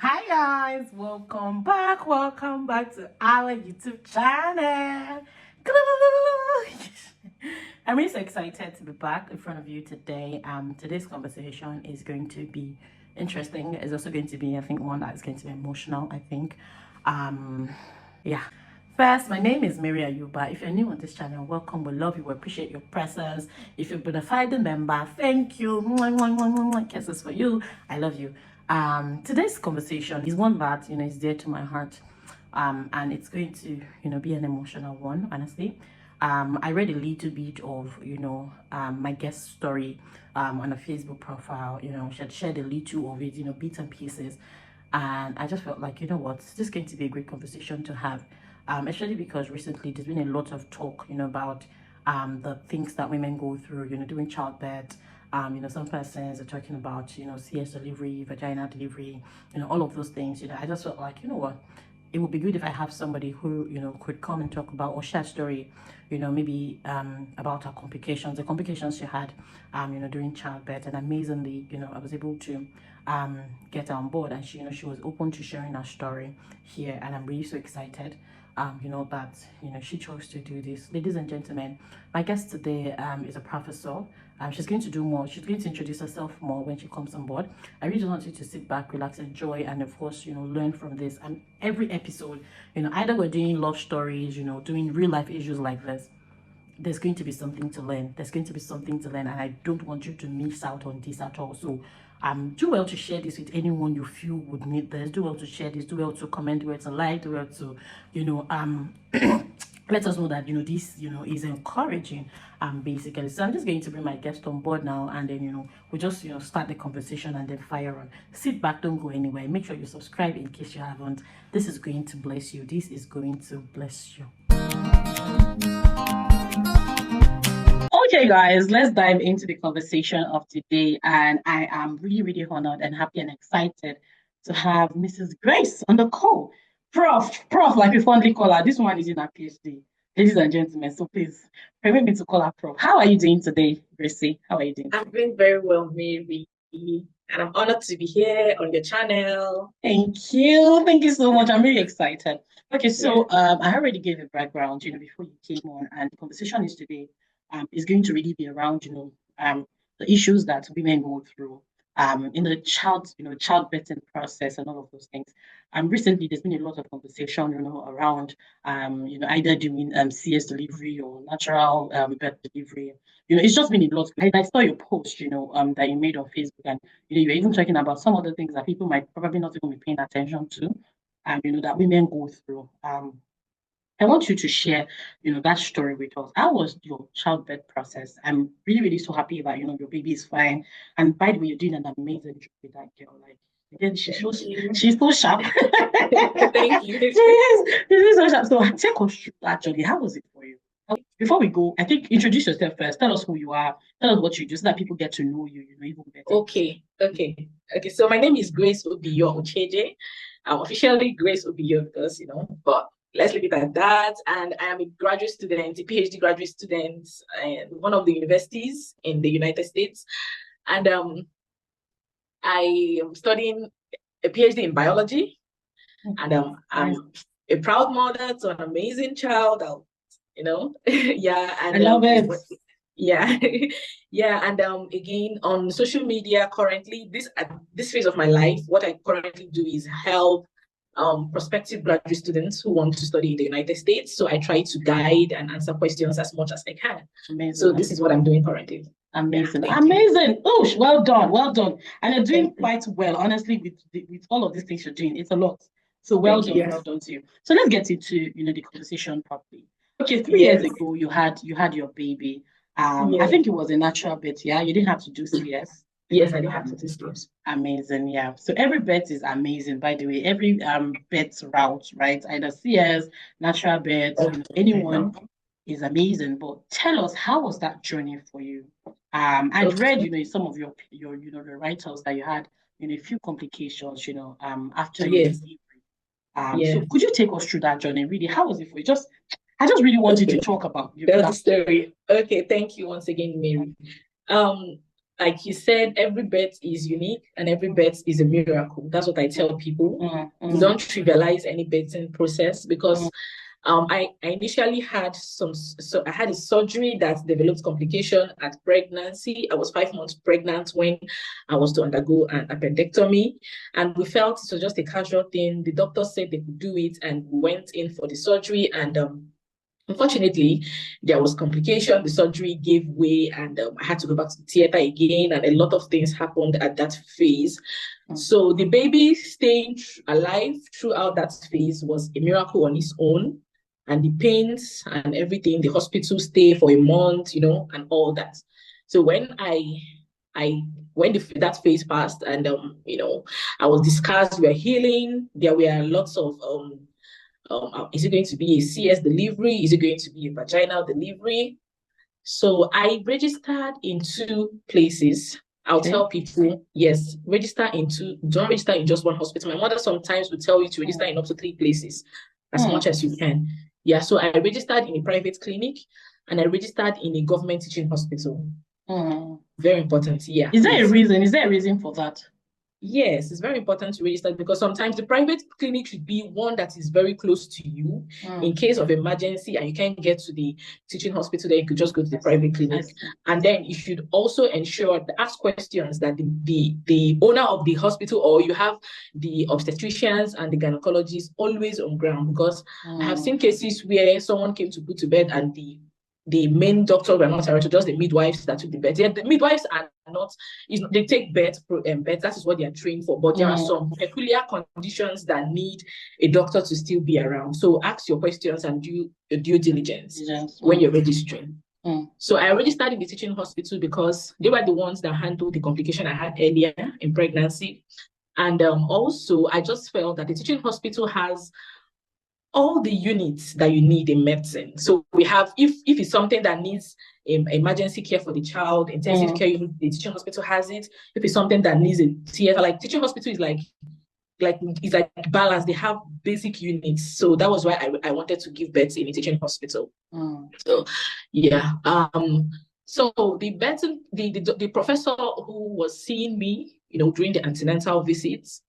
Hi guys, welcome back to our YouTube channel. I'm really so excited to be back in front of you today. Today's conversation is going to be interesting. It's also going to be, I think, one that is going to be emotional, I think. Yeah. First, my name is Mary Ayuba. If you're new on this channel, welcome. We love you. We appreciate your presence. If you've been a fighting member, thank you. Kisses for you. I love you. Today's conversation is one that is dear to my heart, and it's going to be an emotional one. Honestly, I read a little bit of my guest story on a Facebook profile. She had shared a little of it, bits and pieces, and I just felt like what, this is going to be a great conversation to have, especially because recently there's been a lot of talk about the things that women go through during childbirth. Some persons are talking about CS delivery, vagina delivery, all of those things. I just felt like what, it would be good if I have somebody who could come and talk about or share a story, maybe about her complications, the complications she had, during childbirth. And amazingly, I was able to get her on board, and she was open to sharing her story here, and I'm really so excited. That she chose to do this. Ladies and gentlemen, my guest today is a professor. She's going to do more. She's going to introduce herself more when she comes on board. I really just want you to sit back, relax, enjoy, and of course, learn from this. And every episode, either we're doing love stories, doing real life issues like this, there's going to be something to learn. There's going to be something to learn, and I don't want you to miss out on this at all. So do well to share this with anyone you feel would need this. Do well to share this, do well to comment, do well to like, do well to let us know that this is encouraging, basically. So I'm just going to bring my guest on board now, and then we'll just start the conversation and then fire on. Sit back, don't go anywhere. Make sure you subscribe in case you haven't. This is going to bless you. This is going to bless you. Okay, guys, let's dive into the conversation of today. And I am really, really honored and happy and excited to have Mrs. Grace on the call. Prof, like we fondly call her. This one is in her PhD. Ladies and gentlemen, so please permit me to call her Prof. How are you doing today, Gracie? How are you doing? I'm doing very well, Mary. And I'm honored to be here on your channel. Thank you. Thank you so much. I'm really excited. Okay, so I already gave a background, before you came on, and the conversation is today is going to really be around, the issues that women go through in the childbirthing process and all of those things. Recently there's been a lot of conversation, around either doing CS delivery or natural birth delivery. It's just been a lot. I saw your post, that you made on Facebook, and you're even talking about some other things that people might probably not even be paying attention to, that women go through. I want you to share, that story with us. How was your childbirth process? I'm really, really so happy that your baby is fine. And by the way, you're doing an amazing job with that girl. Like, again, she's so sharp. Thank you. She's so sharp. So take us through actually. How was it for you? Before we go, I think introduce yourself first. Tell us who you are. Tell us what you do so that people get to know you, even better. Okay. So my name is Grace Obiyo Ocheje. I'm officially Grace Obiyo because, but let's leave it at that. And I am a graduate student, a PhD graduate student in one of the universities in the United States. And I am studying a PhD in biology. And I'm a proud mother to an amazing child. Yeah. And I love it. Yeah. Yeah. And again, on social media currently, at this phase of my life, what I currently do is help prospective graduate students who want to study in the United States. So I try to guide and answer questions as much as I can. Amazing. So this is what I'm doing currently. Amazing. Amazing. Oh, well done. And you're doing quite well, honestly, with all of these things you're doing. It's a lot. So well done to you. So let's get into the conversation properly. Okay, 3 years ago you had your baby. I think it was a natural birth, yeah. You didn't have to do CS. Yes, I didn't have to do CS. Amazing, yeah. So every birth is amazing, by the way. Every birth route, right? Either CS, natural birth, anyone is amazing. But tell us, how was that journey for you? I've read, in some of your the writers that you had, a few complications, after your delivery. So could you take us through that journey? Really, how was it for you? I just really want you to talk about that story. Okay, thank you once again, Mary. like you said, every birth is unique and every birth is a miracle. That's what I tell people. We don't trivialize any birthing process because I initially had I had a surgery that developed complication at pregnancy. I was 5 months pregnant when I was to undergo an appendectomy, and we felt it was just a casual thing. The doctor said they could do it, and we went in for the surgery. And unfortunately, there was complication. The surgery gave way, and I had to go back to the theater again, and a lot of things happened at that phase. So the baby staying alive throughout that phase was a miracle on its own, and the pains and everything, the hospital stay for a month, and all that. So I when that phase passed, and I was discussed, we are healing. There were lots of is it going to be a CS delivery? Is it going to be a vaginal delivery? So I registered in 2 places. I'll tell people, yes, don't register in just one hospital. My mother sometimes would tell you to register in up to 3 places, as much as you can. Yeah, so I registered in a private clinic and I registered in a government teaching hospital. Very important, yeah. Is there a reason? Is there a reason for that? Yes, it's very important to register because sometimes the private clinic should be one that is very close to you in case of emergency and you can't get to the teaching hospital, then you could just go to the private clinic. And then you should also ensure to ask questions that the owner of the hospital, or you have the obstetricians and the gynecologists always on ground, because I have seen cases where someone came to put to bed and the main doctor were not around, just the midwives that took the birth. Yeah, the midwives are not, they take birth, that is what they are trained for, but there are some peculiar conditions that need a doctor to still be around. So ask your questions and do due diligence when you're registering. So I registered in the teaching hospital because they were the ones that handled the complication I had earlier in pregnancy. And also, I just felt that the teaching hospital has all the units that you need in medicine. So we have, if it's something that needs emergency care for the child, intensive care unit, the teaching hospital has it. If it's something that needs a theater, like teaching hospital is like it's like balanced. They have basic units. So that was why I wanted to give birth in a teaching hospital. So yeah. So the professor who was seeing me, during the antenatal visits,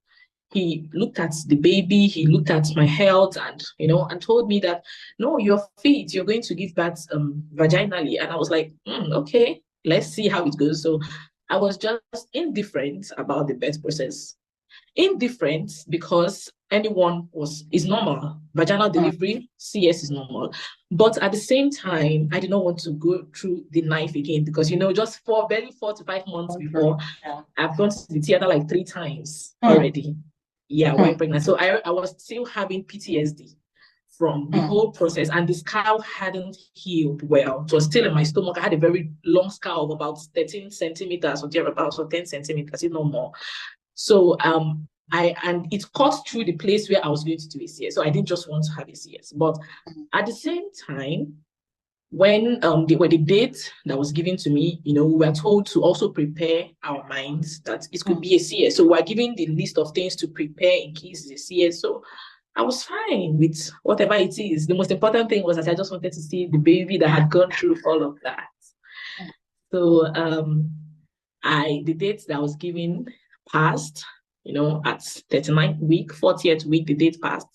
he looked at the baby, he looked at my health, and and told me that, no, you're fit, you're going to give birth vaginally. And I was like, okay, let's see how it goes. So I was just indifferent about the birth process. Indifferent because is normal. Vaginal delivery, CS is normal. But at the same time, I did not want to go through the knife again because, just barely 4 to 5 months before, I've gone to the theater like 3 times already. Yeah, while pregnant. So I was still having PTSD from the whole process, and the scar hadn't healed well. It was still in my stomach. I had a very long scar of about 13 centimeters or thereabouts, or 10 centimeters, if not more. So and it cut through the place where I was going to do a CS. So I didn't just want to have a CS. But at the same time, when the date that was given to me, we were told to also prepare our minds that it could be a CS. So we're given the list of things to prepare in case it's a CS. So I was fine with whatever it is. The most important thing was that I just wanted to see the baby that had gone through all of that. So the date that was given passed, at 39th week, 40th week, the date passed.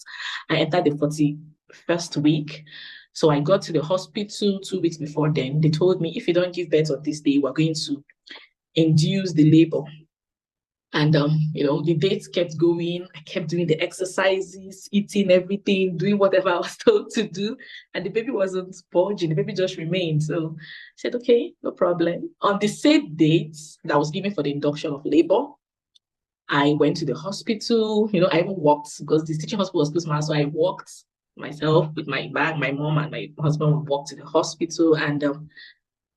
I entered the 41st week. So I got to the hospital 2 weeks before then. They told me, if you don't give birth on this day, we're going to induce the labor. And, the dates kept going. I kept doing the exercises, eating everything, doing whatever I was told to do. And the baby wasn't bulging. The baby just remained. So I said, okay, no problem. On the same date that was given for the induction of labor, I went to the hospital. I even walked because the teaching hospital was close, so I walked myself with my bag. My mom and my husband would walk to the hospital, and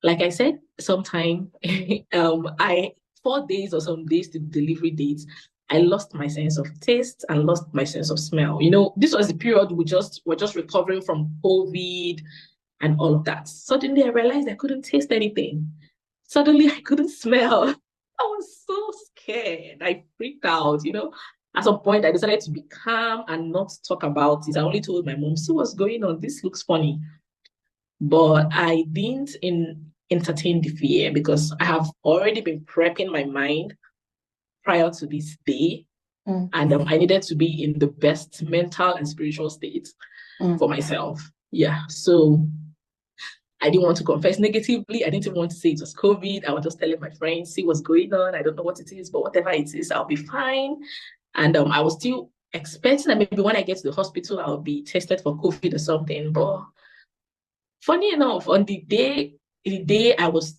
like I said, sometime 4 days or some days to delivery dates, I lost my sense of taste and lost my sense of smell. This was the period we're just recovering from COVID and all of that. Suddenly I realized I couldn't taste anything. Suddenly I couldn't smell. I was so scared. I freaked out, At some point, I decided to be calm and not talk about it. I only told my mom, see what's going on. This looks funny. But I didn't, in entertain the fear because I have already been prepping my mind prior to this day. And I needed to be in the best mental and spiritual state for myself. Yeah. So I didn't want to confess negatively. I didn't even want to say it was COVID. I was just telling my friends, see what's going on. I don't know what it is, but whatever it is, I'll be fine. And I was still expecting that maybe when I get to the hospital, I'll be tested for COVID or something. But funny enough, on the day I guess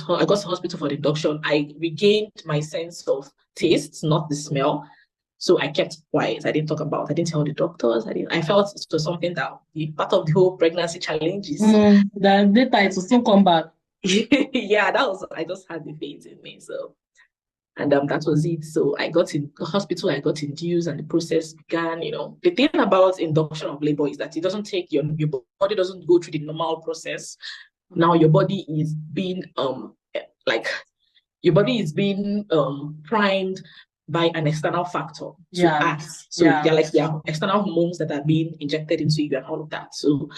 I got to hospital for the induction, I regained my sense of taste, not the smell. So I kept quiet. I didn't talk about. I didn't tell the doctors. I felt it was something that part of the whole pregnancy challenges. The data it will soon come back. Yeah, that was. I just had the faith in me. So, and that was it. So I got in the hospital. I got induced, and the process began. You know, the thing about induction of labor is that it doesn't take your body doesn't go through the normal process. Now your body is being like your body is being primed by an external factor to act. So they're like external hormones that are being injected into you and all of that. So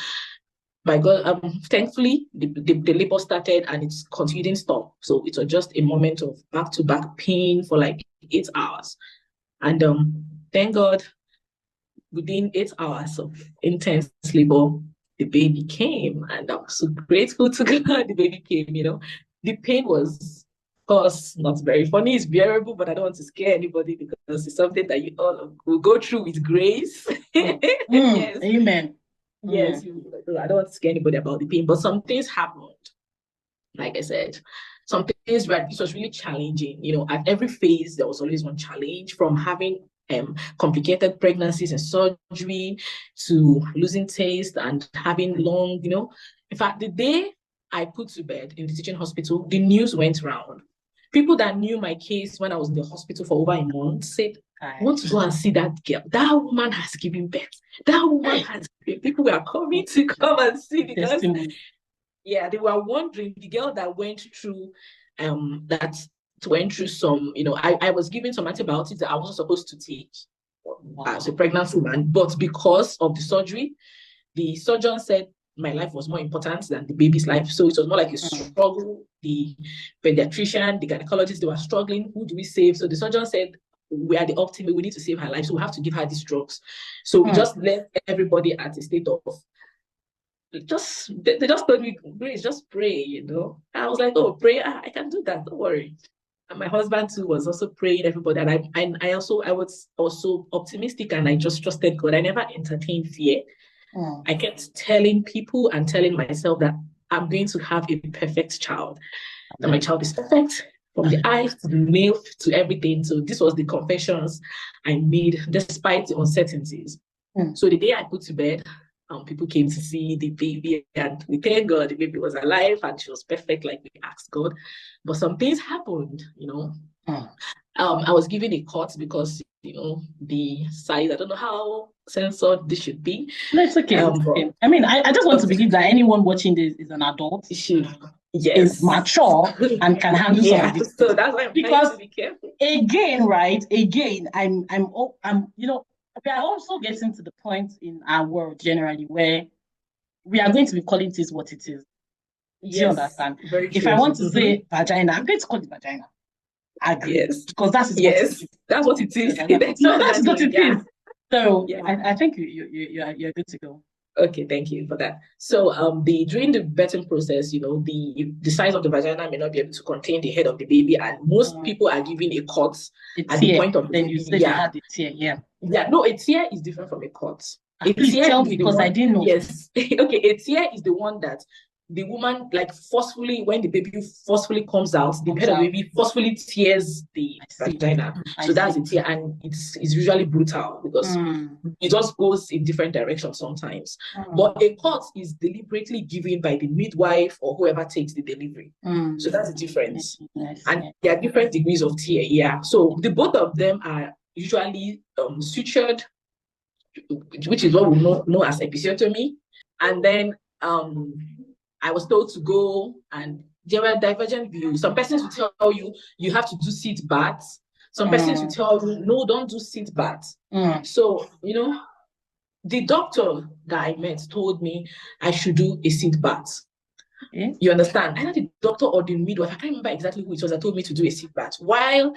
by God, thankfully the labor started and it's continuing stop. So it was just a moment of back-to-back pain for like 8 hours. And thank God, within 8 hours of intense labor, the baby came, and I'm so grateful to God the baby came, you know. The pain was, of course, not very funny. It's bearable, but I don't want to scare anybody because it's something that you all will go through with grace. Yes. Amen. Yes, I don't want to scare anybody about the pain, but some things happened. Like I said, some things this was really challenging. You know, at every phase, there was always one challenge from having complicated pregnancies and surgery to losing taste and having long, you know. In fact, the day I put to bed in the teaching hospital, the news went round. People that knew my case when I was in the hospital for over a month said, I want to go and see that girl. That woman has given birth. That woman has given. People were coming to come and see because, yeah, they were wondering the girl that went through some, you know, I was given some antibiotics that I wasn't supposed to take as a pregnant woman, but because of the surgery, the surgeon said my life was more important than the baby's life. So it was more like a struggle. The pediatrician, the gynecologist, they were struggling. Who do we save? So the surgeon said, we are the optimum. We need to save her life. So we have to give her these drugs. So we just left everybody at a state of they just told me, Grace, just pray, you know. I was like, oh, pray, I can do that, don't worry. And my husband too was also praying, everybody. And I was so optimistic and I just trusted God. I never entertained fear. I kept telling people and telling myself that I'm going to have a perfect child. That my child is perfect from the eyes to the nail to everything. So this was the confessions I made despite the uncertainties. So the day I put to bed, people came to see the baby, and we thank God the baby was alive and she was perfect, like we asked God. But some things happened, you know. I was given a cut because, you know, the size, I don't know how censored this should be. No, it's okay. Okay. I mean, I just want to believe that anyone watching this is an adult. Is mature and can handle some of this. So that's why I'm trying to be careful. Again, I'm, you know, we are also getting to the point in our world generally where we are going to be calling this what it is. Do you understand? If I want to say vagina, I'm going to call it vagina. I agree. Yes. Because that's what it is. That's what it is. So that's what it is. So I think you're good to go. Okay, thank you for that. So during the birthing process, you know, the size of the vagina may not be able to contain the head of the baby, and most people are given a cut at the point of the baby. You said you had a tear, no, a tear is different from a cut. Please tell me because I didn't know. Yes. Okay, a tear is the one that the woman, like, forcefully, when the baby forcefully comes out, the head of the baby forcefully tears the vagina. So that's a tear, and it's usually brutal because it just goes in different directions sometimes. But a cut is deliberately given by the midwife or whoever takes the delivery. So that's the difference. And there are different degrees of tear, So the both of them are usually sutured, which is what we know as episiotomy. And then I was told to go, and there were divergent views. Some persons will tell you you have to do seat baths. Some persons will tell you, no, don't do seat baths. So, you know, the doctor that I met told me I should do a seat bath. Yeah. You understand? Either the doctor or the midwife, I can't remember exactly who it was that told me to do a seat bath. While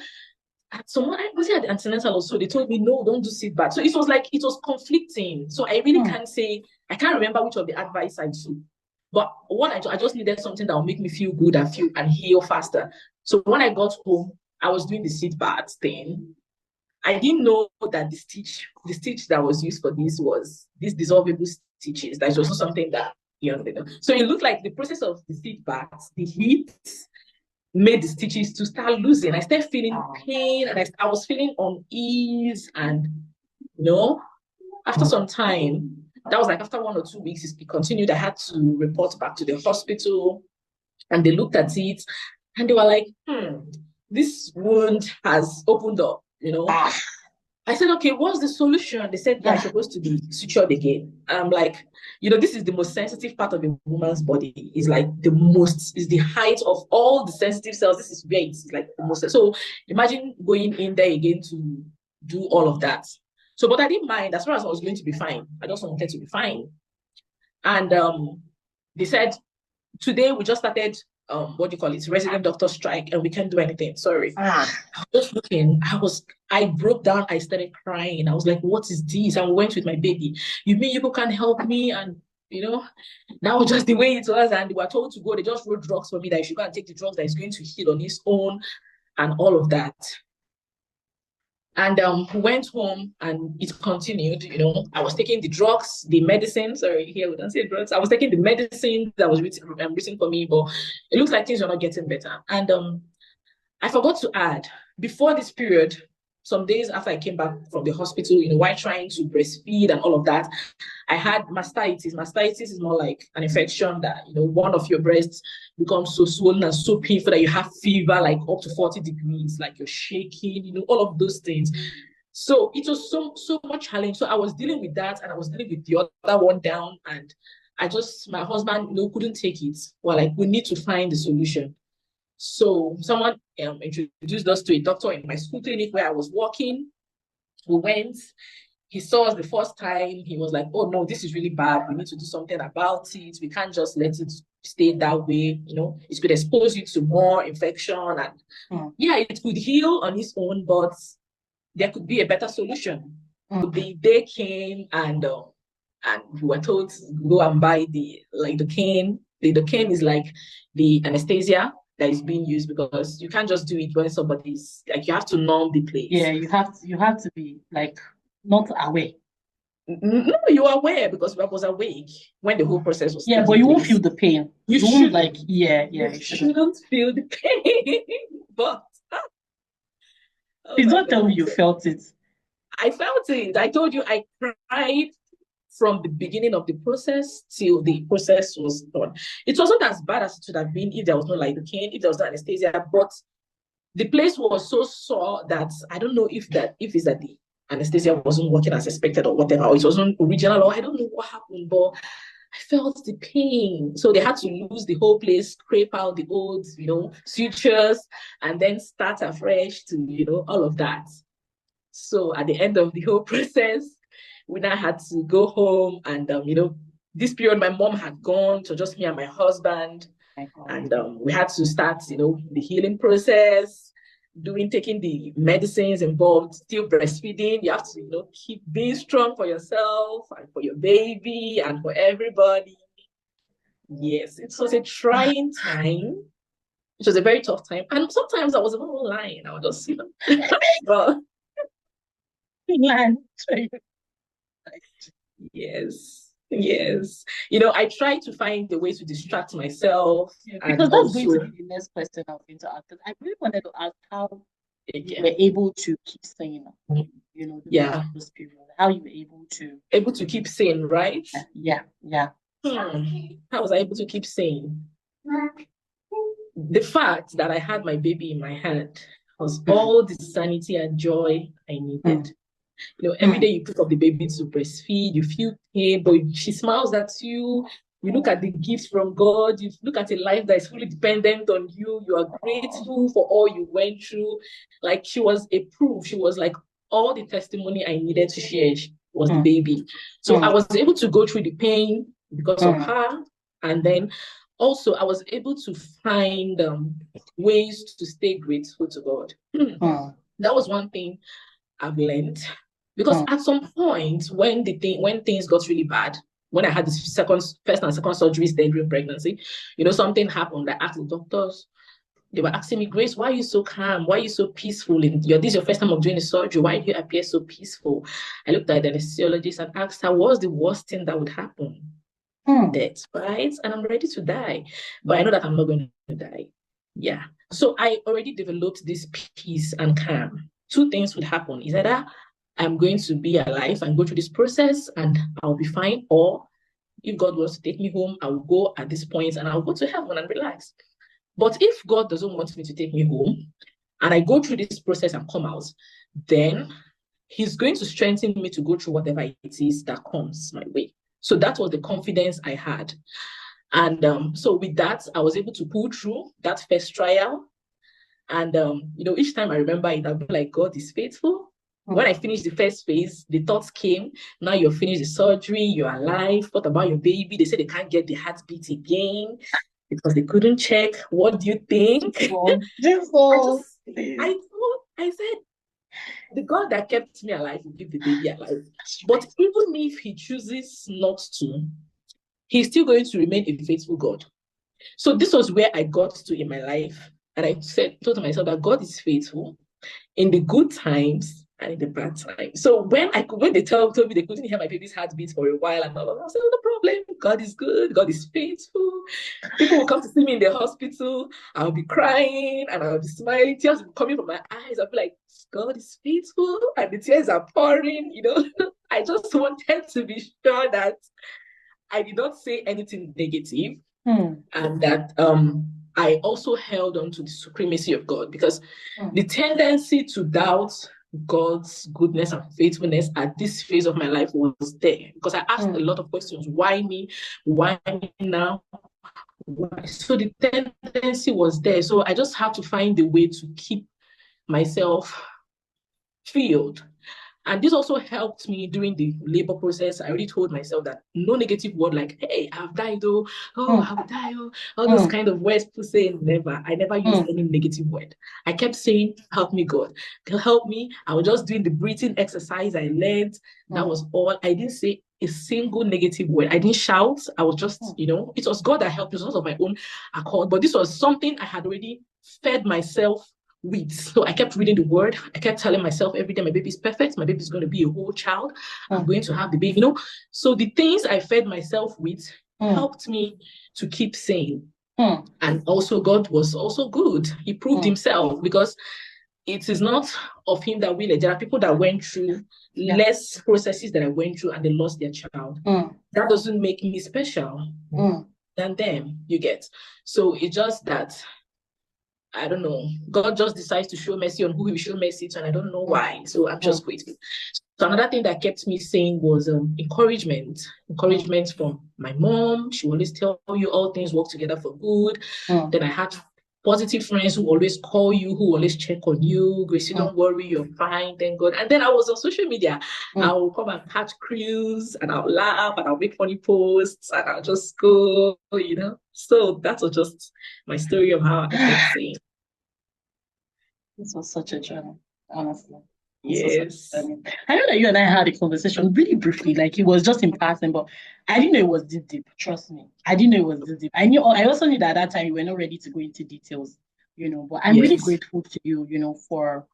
at someone, I was at the antenatal also, they told me, no, don't do seat bath. So it was like, it was conflicting. So I really can't say, I can't remember which of the advice I took. But what I just needed something that will make me feel good and feel and heal faster. So when I got home, I was doing the seat bath thing. I didn't know that the stitch that was used for this was these dissolvable stitches. That was also something that know. So it looked like the process of the seat bath, the heat made the stitches to start losing. I started feeling pain and I was feeling unease. And after some time, that was like after 1 or 2 weeks, it continued. I had to report back to the hospital and they looked at it and they were like, this wound has opened up. I said, okay, what's the solution? They said, yeah, it's supposed to be sutured again. I'm like, this is the most sensitive part of a woman's body. It's like is the height of all the sensitive cells. This is where it's like the most. So imagine going in there again to do all of that. So, but I didn't mind as far as I was going to be fine. I just wanted to be fine. And they said, today we just started what do you call it, resident doctor strike, and we can't do anything. Sorry. I was just looking, I broke down, I started crying. I was like, what is this? And we went with my baby. You mean you can't help me? And that was just the way it was. And they were told to go, they just wrote drugs for me that I should go and take the drugs that is going to heal on its own and all of that. And we went home and it continued. I was taking the drugs, the medicine. Sorry, here we don't say drugs. I was taking the medicine that was written for me, but it looks like things are not getting better. And I forgot to add, before this period, some days after I came back from the hospital, while trying to breastfeed and all of that, I had mastitis. Mastitis is more like an infection that, one of your breasts becomes so swollen and so painful that you have fever, like up to 40 degrees, like you're shaking, all of those things. So it was so much challenge. So I was dealing with that and I was dealing with the other one down. And my husband, couldn't take it. Well, like, we need to find the solution. So someone introduced us to a doctor in my school clinic where I was working. We went. He saw us the first time. He was like, oh, no, this is really bad. We need to do something about it. We can't just let it stay that way. It could expose you to more infection. And yeah, it could heal on its own, but there could be a better solution. The day came and we were told to go and buy the cane. The cane is like the anesthesia that is being used, because you can't just do it when somebody's like, you have to numb the place. Yeah, you have to be like not aware. No, you are aware because I was awake when the whole process was. Yeah, but you won't feel the pain. You won't like, you shouldn't feel the pain. But please don't tell me you felt it. I felt it. I told you I cried from the beginning of the process till the process was done. It wasn't as bad as it should have been if there was no lidocaine, if there was no anesthesia, but the place was so sore that I don't know if it's that the anesthesia wasn't working as expected or whatever, or it wasn't original, or I don't know what happened, but I felt the pain. So they had to lose the whole place, scrape out the old, sutures, and then start afresh to, all of that. So at the end of the whole process, we now had to go home, and this period my mom had gone, so just me and my husband, and we had to start the healing process, taking the medicines involved, still breastfeeding. You have to keep being strong for yourself and for your baby and for everybody. Yes, it was a trying time. It was a very tough time, and sometimes I was even lying. I was just but yes. I try to find the way to distract myself. Yeah, because that's going to be the next question I was going to ask. I really wanted to ask how you were able to keep sane, this period. How you were able to keep sane, right? Yeah. How was I able to keep sane? The fact that I had my baby in my hand was all the sanity and joy I needed. Every day you pick up the baby to breastfeed, you feel pain, but she smiles at you. You look at the gifts from God. You look at a life that is fully dependent on you. You are grateful for all you went through. Like, she was a proof. She was like all the testimony I needed to share was the baby. So I was able to go through the pain because of her. And then also I was able to find ways to stay grateful to God. That was one thing I've learned. Because at some point, when things got really bad, when I had the first and second surgeries then during pregnancy, something happened. I asked the doctors. They were asking me, Grace, why are you so calm? Why are you so peaceful? This is your first time of doing the surgery. Why do you appear so peaceful? I looked at the anesthesiologist and asked her, what's the worst thing that would happen? Death, right? And I'm ready to die. But I know that I'm not going to die. Yeah. So I already developed this peace and calm. Two things would happen. Is either I'm going to be alive and go through this process and I'll be fine, or if God wants to take me home, I will go at this point and I'll go to heaven and relax. But if God doesn't want me to take me home and I go through this process and come out, then He's going to strengthen me to go through whatever it is that comes my way. So that was the confidence I had. And so with that, I was able to pull through that first trial. And, each time I remember it, I'll be like, God is faithful. When I finished the first phase, the thoughts came, now you're finished the surgery, you're alive. What about your baby? They said they can't get the heartbeat again because they couldn't check. What do you think? I said, the God that kept me alive will keep the baby alive. But even if He chooses not to, He's still going to remain a faithful God. So this was where I got to in my life. And I told myself that God is faithful in the good times and in the bad times. So when they told me they couldn't hear my baby's heartbeat for a while, and all of that, I said, no problem. God is good. God is faithful. People will come to see me in the hospital. I'll be crying and I'll be smiling. Tears will be coming from my eyes. I'll be like, God is faithful. And the tears are pouring, I just wanted to be sure that I did not say anything negative. And that I also held on to the supremacy of God, because the tendency to doubt God's goodness and faithfulness at this phase of my life was there, because I asked a lot of questions. Why me? Why me now? Why? So the tendency was there. So I just had to find a way to keep myself filled. And this also helped me during the labor process. I already told myself that no negative word like, hey, I've died, oh, I will die, oh, all those kind of words to say. Never. I never used any negative word. I kept saying, help me, God. Help me. I was just doing the breathing exercise I learned. That was all. I didn't say a single negative word. I didn't shout. I was just, it was God that helped me. It was not of my own accord. But this was something I had already fed myself with. So I kept reading the word. I kept telling myself every day, my baby's perfect. My baby's going to be a whole child. I'm going to have the baby, So the things I fed myself with helped me to keep saying. And also God was also good. He proved Himself, because it is not of Him that will. There are people that went through less processes that I went through and they lost their child. That doesn't make me special than them, you get. So it's just that, I don't know, God just decides to show mercy on who He will show mercy to, and I don't know why. So I'm just grateful. So another thing that kept me sane was encouragement from my mom. She always tell you all things work together for good. Then I had positive friends who always call you, who always check on you. Gracie, don't worry, you're fine, thank God. And then I was on social media. I will come and catch crews, and I'll laugh, and I'll make funny posts, and I'll just go, So that was just my story of how I kept saying. This was such a journey, honestly. Yes. I know that you and I had a conversation really briefly, like it was just in passing, but I didn't know it was this deep. Trust me, I didn't know it was this deep. I also knew that at that time you were not ready to go into details, But I'm really grateful to you, for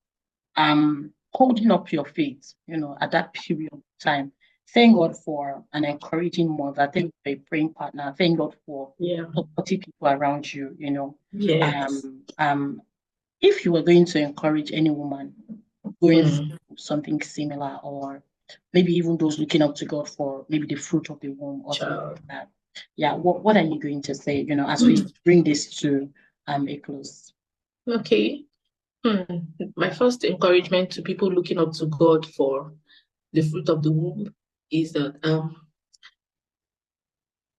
holding up your faith, at that period of time. Thank God for an encouraging mother. Thank God for a praying partner. Thank God for supporting people around you. Yes. If you were going to encourage any woman going through something similar, or maybe even those looking up to God for maybe the fruit of the womb or something like that, what are you going to say, as we bring this to a close? Okay. My first encouragement to people looking up to God for the fruit of the womb is that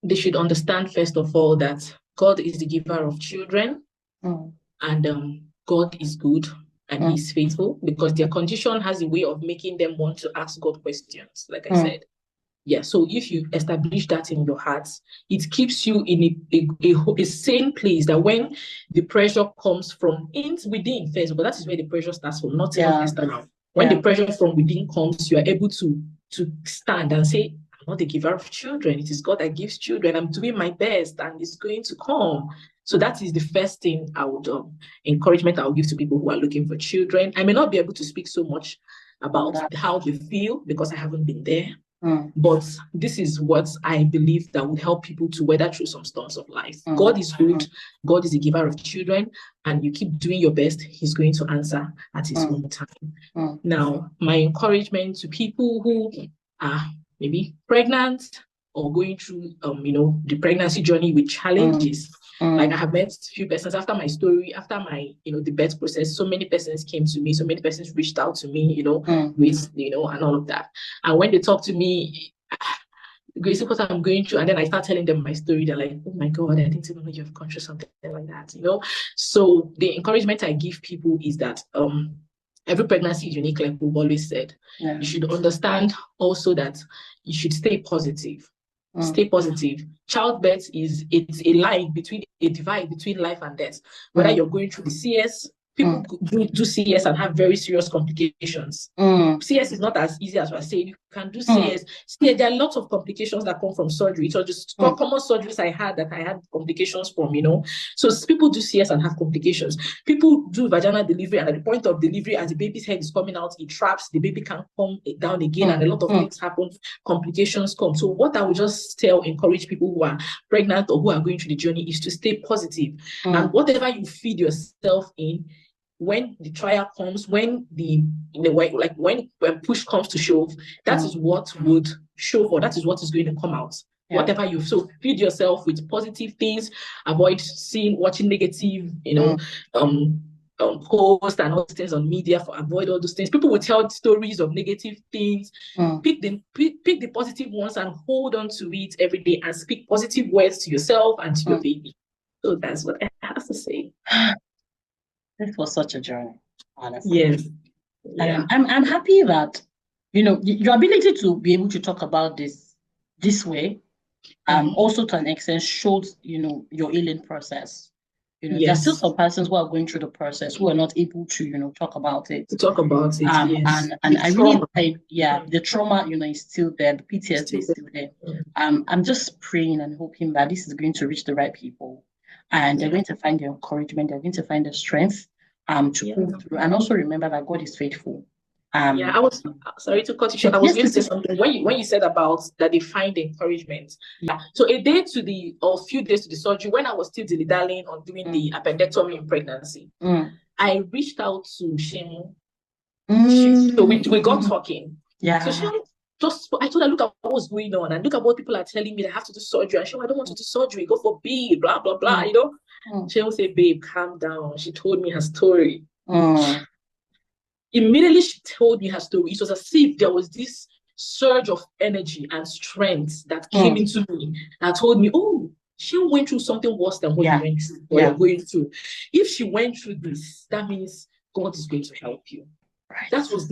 they should understand, first of all, that God is the giver of children, and God is good and He's faithful, because their condition has a way of making them want to ask God questions, like I said. Yeah, so if you establish that in your heart, it keeps you in a sane place that when the pressure comes from within first, but that is where the pressure starts from, not even external. When the pressure from within comes, you are able to stand and say, I'm not the giver of children. It is God that gives children. I'm doing my best and it's going to come. So that is the first thing I would encouragement I would give to people who are looking for children. I may not be able to speak so much about how they feel because I haven't been there. But this is what I believe that would help people to weather through some storms of life. God is good. God is a giver of children, and you keep doing your best. He's going to answer at his own time. Now, my encouragement to people who are maybe pregnant or going through, the pregnancy journey with challenges. Like I have met a few persons after my story, after my, the birth process, so many persons came to me, so many persons reached out to me, with, and all of that. And when they talk to me, Grace, what I'm going through, and then I start telling them my story, they're like, oh my God, I didn't even know you've gone through something like that, So the encouragement I give people is that every pregnancy is unique, like we've always said. You should understand also that you should stay positive. Stay positive. Childbirth it's a divide between life and death. Whether you're going through the CS, people do CS and have very serious complications. CS is not as easy as we're saying. You can do CS. There are lots of complications that come from surgery. So just common surgeries I had complications from, So people do CS and have complications. People do vaginal delivery, and at the point of delivery, as the baby's head is coming out, it traps, the baby can't come down again, and a lot of things happen, complications come. So what I would just encourage people who are pregnant or who are going through the journey is to stay positive. And whatever you feed yourself in, when the trial comes, when when push comes to shove, that is what would show, or that is what is going to come out. Whatever you feed yourself with positive things, avoid watching negative, posts and all those things on media. Avoid all those things. People will tell stories of negative things. Pick the positive ones and hold on to it every day and speak positive words to yourself and to your baby. So that's what I have to say. This was such a journey, honestly. Yes. Yeah. I'm happy that, your ability to be able to talk about this way, also to an extent shows, your healing process. There are still some persons who are going through the process who are not able to, talk about it. Yes. And I really think, the trauma, is still there. The PTSD is still there. I'm just praying and hoping that this is going to reach the right people. And they're going to find the encouragement, they're going to find the strength to pull through. And also remember that God is faithful. I was sorry to cut you short. I was going to say something when you said about that they find encouragement. So a few days to the surgery, when I was still dilly-dallying on doing the appendectomy in pregnancy, I reached out to Shemu. So we got talking. So Shemu, I told her, look at what's going on and look at what people are telling me. I have to do surgery. And Shemu, I don't want to do surgery. Go for B, blah, blah, blah, Shemu said, babe, calm down. She told me her story. Immediately she told me her story. It was as if there was this surge of energy and strength that came into me and told me, oh, she went through something worse than what you went through, or you're going through. If she went through this, that means God is going to help you. Right. That was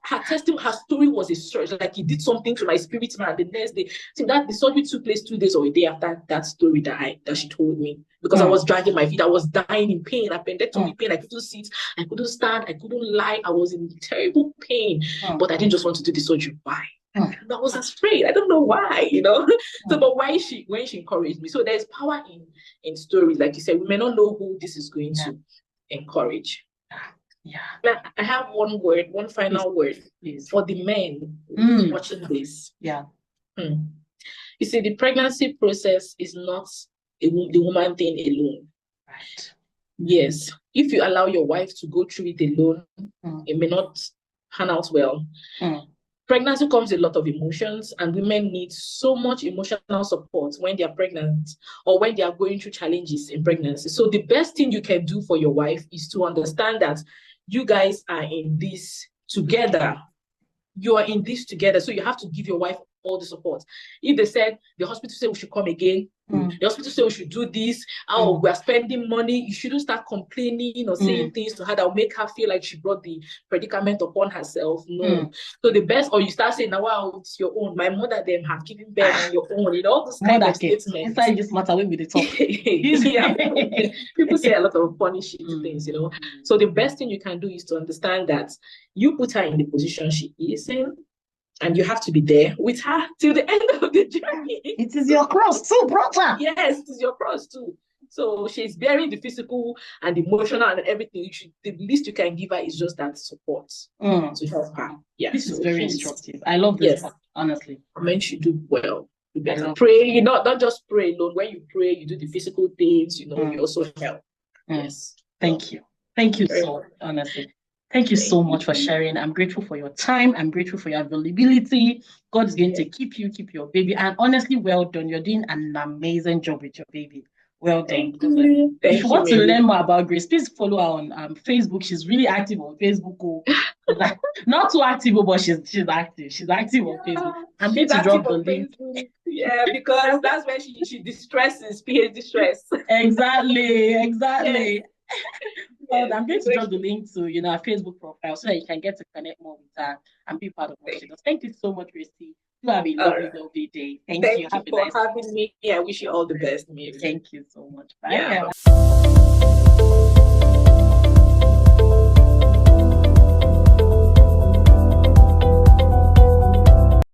her testimony, her story was a surge. Like it did something to my spirit man. The next day, that the surgery took place 2 days or a day after that story that she told me. Because I was dragging my feet, I was dying in pain, appendectomy pain. I couldn't sit, I couldn't stand, I couldn't lie. I was in terrible pain, but I didn't just want to do the surgery. Why? I was afraid. I don't know why, So, but when she encouraged me, so there's power in stories, like you said. We may not know who this is going to encourage. Now, I have one final word for the men watching this. You see, the pregnancy process is not the woman thing alone. Right. Yes. If you allow your wife to go through it alone, it may not pan out well. Pregnancy comes with a lot of emotions, and women need so much emotional support when they are pregnant or when they are going through challenges in pregnancy. So the best thing you can do for your wife is to understand that you guys are in this together. You are in this together. So you have to give your wife all the support. If they said, the hospital said we should come again, The hospital say we should do this. Oh, we're spending money. You shouldn't start complaining or saying things to her that will make her feel like she brought the predicament upon herself. No. So the best, or you start saying, now, wow, it's your own. My mother them have given birth on your own. All those kind of statements. Inside this matter, we will talk. People say a lot of funny shit things, So the best thing you can do is to understand that you put her in the position she is in, and you have to be there with her till the end of the journey. It is your cross too, brother. Yes, it is your cross too. So she's bearing the physical and emotional and everything. The least you can give her is just that support to help her. Yeah, this is very instructive. I love this. Yes, honestly. Men should do well. You better pray. Don't just pray alone. When you pray, you do the physical things. You also help. Yes. Thank you. Thank you so much, honestly. Thank you so much for sharing. I'm grateful for your time. I'm grateful for your availability. God is going to keep your baby. And honestly, well done. You're doing an amazing job with your baby. Well done. If you want to learn more about Grace, please follow her on Facebook. She's really active on Facebook. Not too active, but she's active. She's active on Facebook. I'm going to drop the link. Yeah, because that's where she distresses, PhD stress. Exactly. Well, I'm going to drop the link to our Facebook profile so that you can get to connect more with her and be part of what she does. Thank you so much, Christy. You have a lovely day. Thank you. Thank you for having me. I wish you all the best, Mary. Thank you so much. Bye.